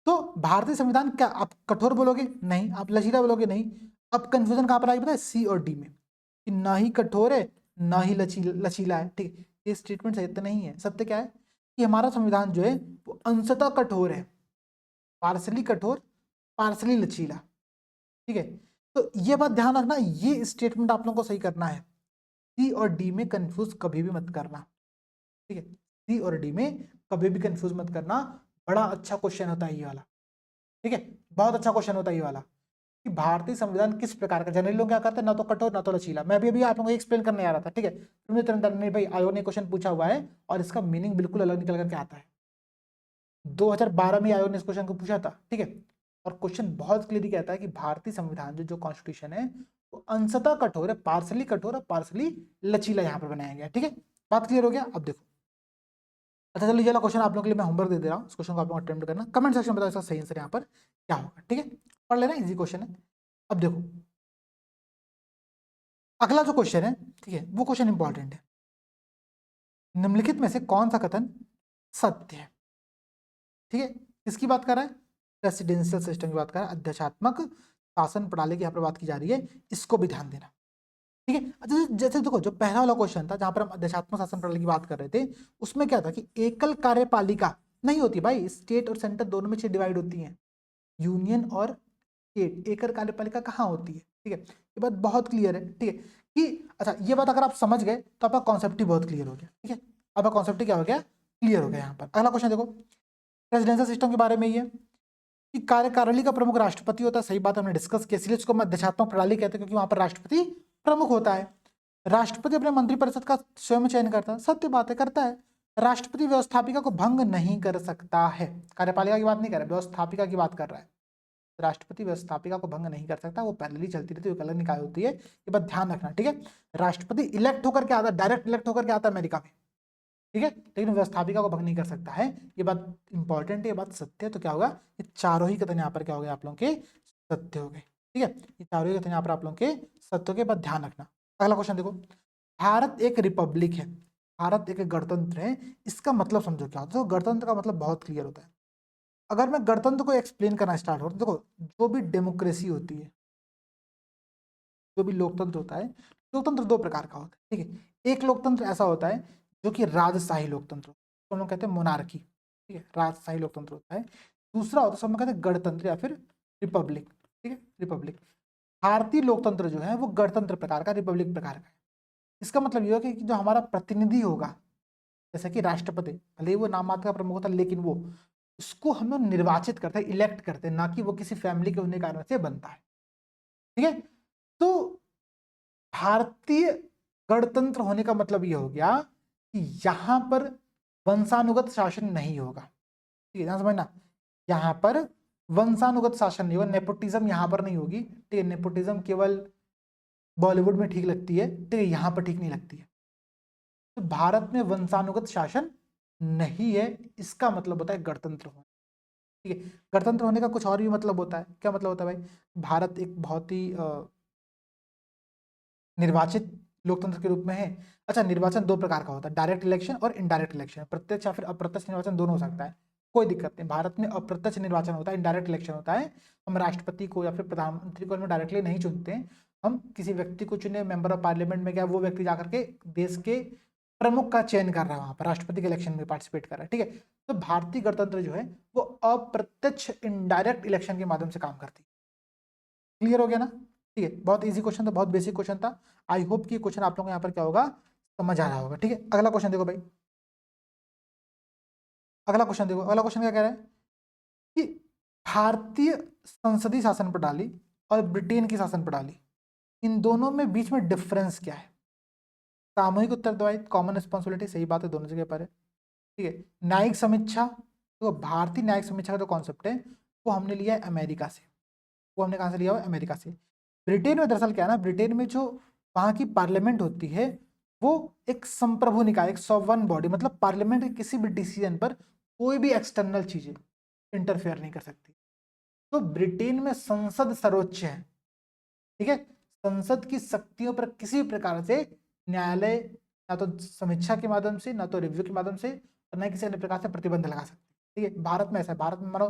तो भारतीय संविधान क्या आप कठोर बोलोगे, नहीं, आप लचीला बोलोगे, नहीं। अब कंफ्यूजन कहाँ पर आएगी पता है, सी और डी में, कि ना ही कठोर है ना ही लचीला है, ठीक है। ये स्टेटमेंट सत्य नहीं है। सत्य क्या है कि हमारा संविधान जो है वो अंशतः कठोर है, पार्सली कठोर पार्सली लचीला, ठीक है। तो ये बात ध्यान रखना, ये स्टेटमेंट आप लोगों को सही करना है। सी और डी में कंफ्यूज कभी भी मत करना, ठीक है। सी और डी में कभी भी कंफ्यूज मत करना, बड़ा अच्छा क्वेश्चन होता है ये वाला, ठीक है, बहुत अच्छा क्वेश्चन होता है ये वाला, कि भारतीय संविधान किस प्रकार का। जनरली लोग क्या करते हैं, ना तो कठोर ना तो लचीला। मैं भी अभी आप लोगों को एक्सप्लेन करने आ रहा था, ठीक है। तुमने तुरंत नहीं भाई, आयोग ने क्वेश्चन पूछा हुआ है और इसका मीनिंग बिल्कुल अलग निकल करके आता है। 2012 में आयोग ने इस क्वेश्चन को पूछा था, ठीक है। और क्वेश्चन बहुत क्लियरली कहता है कि भारतीय संविधान जो कॉन्स्टिट्यूशन है वो अंशतः कठोर है, पार्सली कठोर और पार्सली लचीला यहाँ पर बनाया गया, ठीक है। बात क्लियर हो गया। अब देखो, अच्छा चलो ये वाला क्वेश्चन आप लोगों के लिए मैं होमवर्क दे रहा हूँ, इस क्वेश्चन को आप लोग अटेम्प्ट करना, कमेंट सेक्शन में बताओ इसका सही आंसर यहाँ पर क्या होगा, ठीक है। पढ़ लेना, इजी क्वेश्चन है। अब देखो अगला जो क्वेश्चन है, ठीक है, वो क्वेश्चन इंपॉर्टेंट है। निम्नलिखित में से कौन सा कथन सत्य है, ठीक है। किसकी बात कर रहा है, प्रेसिडेंशियल सिस्टम की बात कर रहा है, अध्यक्षात्मक शासन प्रणाली की यहाँ पर बात की जा रही है, इसको भी ध्यान देना, ठीक है। अच्छा जैसे देखो जो पहला वाला क्वेश्चन था जहां पर हम अध्यक्षात्मक शासन प्रणाली की बात कर रहे थे, उसमें क्या था कि एकल कार्यपालिका नहीं होती भाई, स्टेट और सेंटर दोनों में डिवाइड होती हैं, यूनियन और स्टेट, एकल कार्यपालिका कहाँ होती है, ठीक है। ये बात बहुत क्लियर है, ठीक है। कि अच्छा ये बात अगर आप समझ गए तो आपका कॉन्सेप्ट ही बहुत क्लियर हो गया, ठीक है। आपका कॉन्सेप्ट ही क्या हो गया, क्लियर हो गया। यहाँ पर अगला क्वेश्चन देखो, प्रेसिडेंशियल सिस्टम के बारे में ये कि कार्यकारिणी का प्रमुख राष्ट्रपति होता है, सही बात हमने डिस्कस किया, इसलिए इसको अध्यक्षात्मक प्रणाली कहते हैं, क्योंकि वहां पर राष्ट्रपति प्रमुख होता है। राष्ट्रपति अपने मंत्रिपरिषद का स्वयं चयन करता है, सत्य बात है, करता है। राष्ट्रपति व्यवस्थापिका को भंग नहीं कर सकता है, कार्यपालिका की बात नहीं कर रहा है, व्यवस्थापिका की बात कर रहा है। राष्ट्रपति व्यवस्थापिका को भंग नहीं कर सकता, वो पैरेलली चलती रहती है, वो अलग निकाय होती है, ये बात ध्यान रखना, ठीक है। राष्ट्रपति इलेक्ट होकर के आता है, डायरेक्ट इलेक्ट होकर के आता है अमेरिका में, ठीक है, लेकिन व्यवस्थापिका को भंग नहीं कर सकता है, ये बात इंपॉर्टेंट है, ये बात सत्य है। तो क्या होगा, ये चारों ही कथन यहाँ पर क्या हो गए आप लोगों के सत्य हो गए, ठीक है। ये चारों ही कथन यहाँ पर आप लोगों के सत्य के बाद ध्यान रखना। अगला क्वेश्चन देखो, भारत एक रिपब्लिक है, भारत एक गणतंत्र है, इसका मतलब समझो क्या होता है। तो गणतंत्र का मतलब बहुत क्लियर होता है, अगर मैं गणतंत्र को एक्सप्लेन करना स्टार्ट करूँ, देखो जो भी डेमोक्रेसी होती है, जो भी लोकतंत्र होता है, लोकतंत्र दो प्रकार का होता है, ठीक है। एक लोकतंत्र ऐसा होता है जो कि राजशाही लोकतंत्र, तो हम लोग कहते हैं मोनार्की, ठीक है, राजशाही लोकतंत्र होता है। दूसरा होता है, सब हम कहते हैं गणतंत्र या फिर रिपब्लिक, ठीक है, रिपब्लिक। भारतीय लोकतंत्र जो है वो गणतंत्र प्रकार का, रिपब्लिक प्रकार का है। इसका मतलब ये हो कि जो हमारा प्रतिनिधि होगा, जैसे कि राष्ट्रपति, भले ही वो नाम मात्र का प्रमुख होता है, लेकिन वो उसको हम लोग निर्वाचित करते हैं, इलेक्ट करते हैं, ना कि वो किसी फैमिली के होने के कारण से बनता है, ठीक है। तो भारतीय गणतंत्र होने का मतलब ये हो गया कि यहां पर वंशानुगत शासन नहीं होगा, ठीक है, ध्यान समझना, यहां पर वंशानुगत शासन नहीं होगा, नेपोटिज्म यहां पर नहीं होगी, ठीक है। नेपोटिज्म केवल बॉलीवुड में ठीक लगती है, ठीक है, यहां पर ठीक नहीं लगती है। तो भारत में वंशानुगत शासन नहीं है, इसका मतलब होता है गणतंत्र होना, ठीक है। गणतंत्र होने का कुछ और भी मतलब होता है, क्या मतलब होता है भाई? भारत एक बहुत ही निर्वाचित लोकतंत्र के रूप में है। अच्छा, निर्वाचन दो प्रकार का होता है, डायरेक्ट इलेक्शन और इनडायरेक्ट इलेक्शन, प्रत्यक्ष या फिर अप्रत्यक्ष निर्वाचन दोनों हो सकता है, कोई दिक्कत नहीं। भारत में अप्रत्यक्ष निर्वाचन होता है, इनडायरेक्ट इलेक्शन होता है। हम राष्ट्रपति को या फिर प्रधानमंत्री को हम डायरेक्टली नहीं चुनते हैं, हम किसी व्यक्ति को चुने, मेंबर ऑफ पार्लियामेंट में गया, वो व्यक्ति जाकर के देश के प्रमुख का चयन कर रहा है, वहां पर राष्ट्रपति के इलेक्शन में पार्टिसिपेट कर रहा है, ठीक है। तो भारतीय गणतंत्र जो है वो अप्रत्यक्ष इनडायरेक्ट इलेक्शन के माध्यम से काम करती है। क्लियर हो गया ना? ठीक है, बहुत इजी क्वेश्चन था, बहुत बेसिक क्वेश्चन था। आई होप कि क्वेश्चन आप लोगों को यहाँ पर क्या होगा, समझ आ रहा होगा, ठीक है। अगला क्वेश्चन देखो भाई, अगला क्वेश्चन देखो, अगला क्वेश्चन क्या कह रहा है कि भारतीय संसदीय शासन प्रणाली और ब्रिटेन की शासन प्रणाली, इन दोनों में बीच में डिफरेंस क्या है? सामूहिक उत्तरदायी, कॉमन रिस्पॉन्सिबिलिटी, सही बात है, दोनों जगह पर है, ठीक है। न्यायिक समीक्षा, तो भारतीय न्यायिक समीक्षा का जो कॉन्सेप्ट है वो हमने लिया है अमेरिका से, वो हमने कहाँ से लिया हुआ है? अमेरिका से। ब्रिटेन में दरअसल क्या है ना, ब्रिटेन में जो वहाँ की पार्लियामेंट होती है वो एक संप्रभु निकाय, एक सॉवरन बॉडी, मतलब पार्लियामेंट के किसी भी डिसीजन पर कोई भी एक्सटर्नल चीजें इंटरफेयर नहीं कर सकती। तो ब्रिटेन में संसद सर्वोच्च है, ठीक है। संसद की शक्तियों पर किसी भी प्रकार से न्यायालय ना तो समीक्षा के माध्यम से, ना तो रिव्यू के माध्यम से, और ना किसी अन्य प्रकार से प्रतिबंध लगा सकते, ठीक है। भारत में ऐसा है, भारत में मानो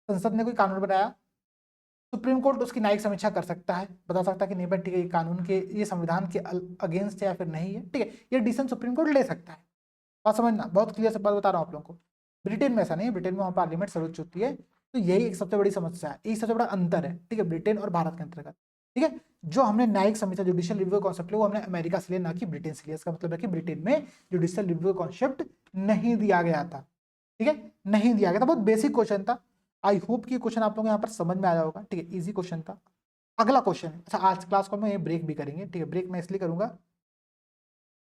संसद ने कोई कानून बनाया, सुप्रीम कोर्ट उसकी न्यायिक समीक्षा कर सकता है, बता सकता है कि नहीं भाई ठीक है, ये कानून के, ये संविधान के अगेंस्ट है या फिर नहीं है, ठीक है, ये डिसीजन सुप्रीम कोर्ट ले सकता है। बात समझना, बहुत क्लियर से बात बता रहा हूँ आप लोगों को। ब्रिटेन में ऐसा नहीं है, ब्रिटेन में वहाँ पार्लियामेंट सर्वोच्च होती है, तो यही एक सबसे बड़ी समस्या है, यही सबसे बड़ा अंतर है, ठीक है, ब्रिटेन और भारत के अंतर्गत, ठीक है। जो हमने न्यायिक समीक्षा, जुडिशियल रिव्यू कॉन्सेप्ट लिया, वो हमने अमेरिका से लिया, ना कि ब्रिटेन से लिया। इसका मतलब है कि ब्रिटेन में जुडिशियल रिव्यू कॉन्सेप्ट नहीं दिया गया था, ठीक है, नहीं दिया गया था। बहुत बेसिक क्वेश्चन था, आई होप कि क्वेश्चन आप लोगों को यहाँ पर समझ में आया होगा, ठीक है, इजी क्वेश्चन था। अगला क्वेश्चन, अच्छा आज क्लास को मैं ब्रेक भी करेंगे, ठीक है, ब्रेक मैं इसलिए करूंगा,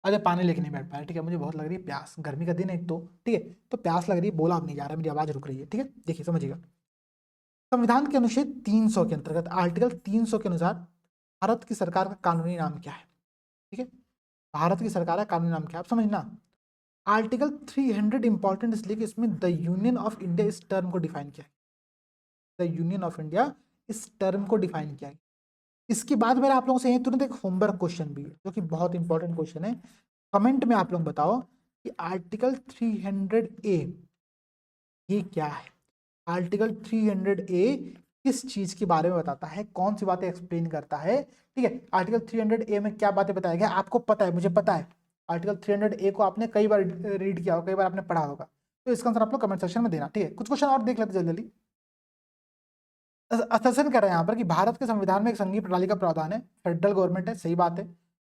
अरे पानी लेके नहीं बैठ पाया, ठीक है, मुझे बहुत लग रही है प्यास, गर्मी का दिन है एक तो, ठीक है, तो प्यास लग रही है, बोला अब नहीं जा रहा, मेरी आवाज रुक रही है, ठीक है। देखिए समझिएगा, संविधान के अनुच्छेद 300 के अंतर्गत, आर्टिकल 300 के अनुसार भारत की सरकार का कानूनी नाम क्या है? ठीक है, भारत की सरकार का कानूनी नाम क्या है, आप समझना। आर्टिकल 300 इंपॉर्टेंट इसलिए कि इसमें द यूनियन ऑफ इंडिया इस टर्म को डिफाइन किया है, द यूनियन ऑफ इंडिया इस टर्म को डिफाइन किया है। इसके बाद मेरा आप लोगों से यही तुरंत एक होमवर्क क्वेश्चन भी है, जो कि बहुत इंपॉर्टेंट क्वेश्चन है। कमेंट में आप लोग बताओ कि आर्टिकल 300A ये क्या है? आर्टिकल 300A किस चीज के बारे में बताता है, कौन सी बातें एक्सप्लेन करता है, ठीक है। आर्टिकल 300A में क्या बातें बताया गया आपको पता है, मुझे पता है। आर्टिकल 300A को आपने कई बार रीड किया होगा, कई बार आपने पढ़ा होगा, तो इसका आंसर आप लोग कमेंट सेक्शन में देना, ठीक है। कुछ क्वेश्चन और देख लेते जल्दी जल्दी। असर्शन कर रहे हैं यहाँ पर कि भारत के संविधान में एक संघीय प्रणाली का प्रावधान है, फेडरल गवर्नमेंट है, सही बात है।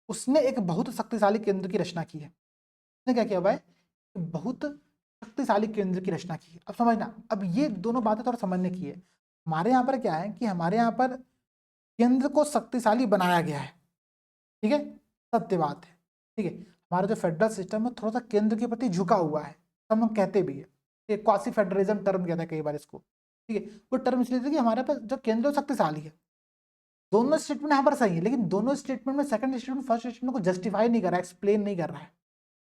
उसने एक बहुत शक्तिशाली केंद्र की रचना की है, उसने क्या किया हुआ है? बहुत शक्तिशाली केंद्र की रचना की है। अब समझना, अब ये दोनों बातें थोड़ा समझने की है। हमारे यहाँ पर क्या है कि हमारे यहाँ पर केंद्र को शक्तिशाली बनाया गया है, ठीक है, सत्य बात है, ठीक है। हमारा जो फेडरल सिस्टम है थोड़ा सा केंद्र के प्रति झुका हुआ है, हम लोग कहते भी है, क्वासी फेडरलिज्म टर्म कहते हैं कई बार इसको, ठीक है। वो टर्म इसलिए कि हमारे पास जो केंद्र शक्तिशाली है। दोनों स्टेटमेंट यहाँ पर सही है, लेकिन दोनों स्टेटमेंट में सेकंड स्टेटमेंट फर्स्ट स्टेटमेंट को जस्टिफाई नहीं कर रहा है, एक्सप्लेन नहीं कर रहा है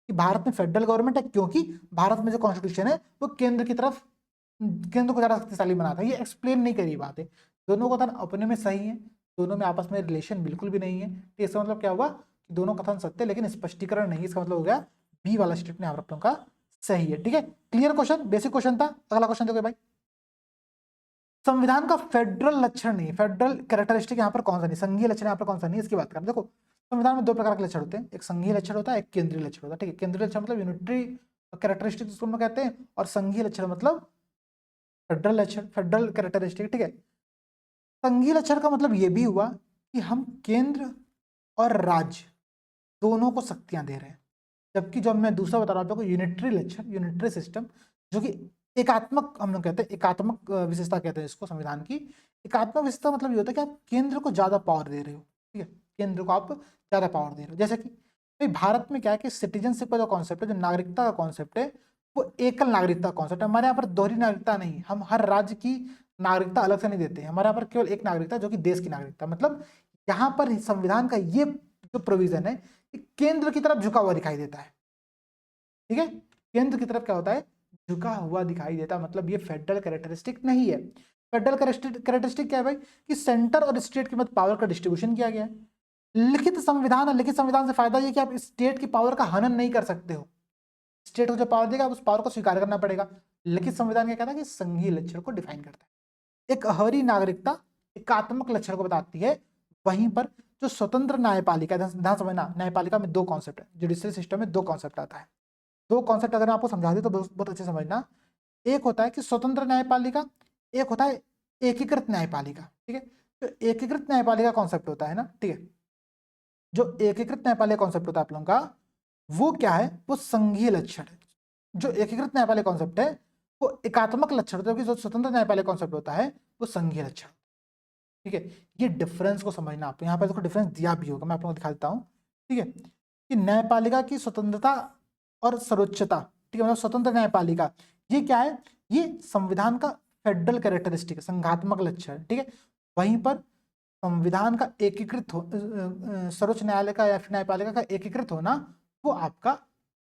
कि भारत में फेडरल गवर्नमेंट है, क्योंकि भारत में जो कॉन्स्टिट्यूशन है वो केंद्र की तरफ, केंद्र को ज्यादा शक्तिशाली बनाता है, ये एक्सप्लेन नहीं करी बात है। दोनों कथन अपने में सही है, दोनों में आपस में रिलेशन बिल्कुल भी नहीं है, तो इसका मतलब क्या हुआ कि दोनों कथन सत्य लेकिन स्पष्टीकरण नहीं, इसका मतलब हो गया बी वाला स्टेटमेंट यहाँ पर आप लोगों का सही है, ठीक है। क्लियर क्वेश्चन, बेसिक क्वेश्चन था। अगला क्वेश्चन देखो भाई, संविधान का फेडरल लक्षण नहीं, फेडरल कैरेक्टरिस्टिक यहाँ पर कौन सा नहीं, संघीय लक्षण यहाँ पर कौन सा नहीं, इसकी बात करें। देखो संविधान में दो प्रकार के लक्षण होते हैं, एक संघीय लक्षण होता है, एक केंद्रीय लक्षण होता है। ठीक है, केंद्रीय लक्षण मतलब यूनिटरी कैरेक्टरिस्टिक जिसको हम कहते हैं, और संघीय लक्षण मतलब फेडरल लक्षण, फेडरल कैरेक्टरिस्टिक। ठीक है, संघीय लक्षण का मतलब ये भी हुआ कि हम केंद्र और राज्य दोनों को शक्तियां दे रहे हैं, जबकि जब मैं दूसरा बता रहा हूं आपको यूनिटरी लक्षण, यूनिटरी सिस्टम, जो कि एकात्मक हम लोग कहते हैं, एकात्मक विशेषता कहते हैं इसको संविधान की। एकात्मक विशेषता मतलब ये होता है कि आप केंद्र को ज्यादा पावर दे रहे हो। ठीक है, केंद्र को आप ज्यादा पावर दे रहे हो। जैसे कि भाई भारत में क्या है कि सिटीजनशिप का जो कॉन्सेप्ट है, जो नागरिकता का कॉन्सेप्ट है, वो एकल नागरिकता कॉन्सेप्ट है। हमारे यहाँ पर दोहरी नागरिकता नहीं, हम हर राज्य की नागरिकता अलग से नहीं देते हैं। हमारे यहाँ पर केवल एक नागरिकता जो कि देश की नागरिकता। मतलब यहाँ पर संविधान का ये जो प्रोविजन है केंद्र की तरफ झुका हुआ दिखाई देता है। ठीक है, केंद्र की तरफ क्या होता है, झुका हुआ दिखाई देता है। मतलब ये फेडरल कैरेक्टरिस्टिक नहीं है। फेडरल कैरेक्टरिस्टिक क्या है भाई, कि सेंटर और स्टेट के मध्य पावर का डिस्ट्रीब्यूशन किया गया है। लिखित संविधान है, लिखित संविधान से फायदा ये कि आप स्टेट की पावर का हनन नहीं कर सकते हो। स्टेट को जो पावर देगा उस पावर को स्वीकार करना पड़ेगा। लिखित संविधान क्या कहता है कि संघीय लक्षण को डिफाइन करता है। एक हरी नागरिकता एकात्मक लक्षण को बताती है। वहीं पर जो स्वतंत्र न्यायपालिका, ध्यान समझना, न्यायपालिका में दो कॉन्सेप्ट है, जुडिशियल सिस्टम में दो कॉन्सेप्ट आता है। दो कॉन्सेप्ट अगर मैं आपको समझा दूं तो बहुत अच्छे समझना। एक होता है कि स्वतंत्र न्यायपालिका, एक होता है एकीकृत न्यायपालिका। ठीक है, तो एकीकृत न्यायपालिका कॉन्सेप्ट होता है ना, ठीक है, जो एकीकृत न्यायपालिका कॉन्सेप्ट होता है आप लोगों का, वो क्या है, वो संघीय लक्षण है। जो एकीकृत न्यायपालिका कॉन्सेप्ट है वो एकात्मक लक्षण होता है, जबकि जो स्वतंत्र न्यायपालिका कॉन्सेप्ट होता है वो संघीय लक्षण। ठीक है, ये डिफरेंस को समझना आपको। यहाँ पर देखो डिफरेंस दिया भी होगा, मैं आप लोगों को दिखा देता हूँ। ठीक है, कि न्यायपालिका की स्वतंत्रता और सर्वोच्चता, ठीक है, मतलब स्वतंत्र न्यायपालिका ये क्या है, ये संविधान का फेडरल कैरेक्टरिस्टिक है, संघात्मक लक्षण। ठीक है, वहीं पर संविधान का एकीकृत हो, सर्वोच्च न्यायालय का या फिर न्यायपालिका का एकीकृत होना, वो आपका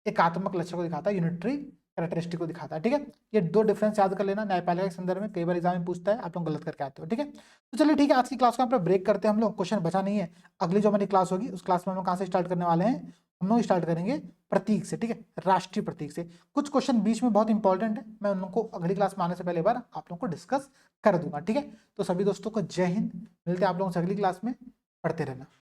एकात्मक लक्षण को दिखाता है, यूनिटरी कैरेक्टरिस्टिक को दिखाता है। ठीक है, ये दो डिफरेंस याद कर लेना। न्यायपालिका के संदर्भ में कई बार एग्जाम में पूछता है, आप लोग गलत करके आते हो। ठीक है, तो चलिए ठीक है, आज की क्लास को यहाँ पर ब्रेक करते हैं हम लोग, क्वेश्चन बचा नहीं है। अगली जो हमारी क्लास होगी उस क्लास में हम लोग कहाँ से स्टार्ट करने वाले हैं, हम लोग स्टार्ट करेंगे प्रतीक से। ठीक है, राष्ट्रीय प्रतीक से। कुछ क्वेश्चन बीच में बहुत इंपॉर्टेंट है, मैं उन लोगों को अगली क्लास में आने से पहले बार आप लोगों को डिस्कस कर दूंगा। ठीक है, तो सभी दोस्तों को जय हिंद, मिलते हैं आप लोगों से अगली क्लास में, पढ़ते रहना।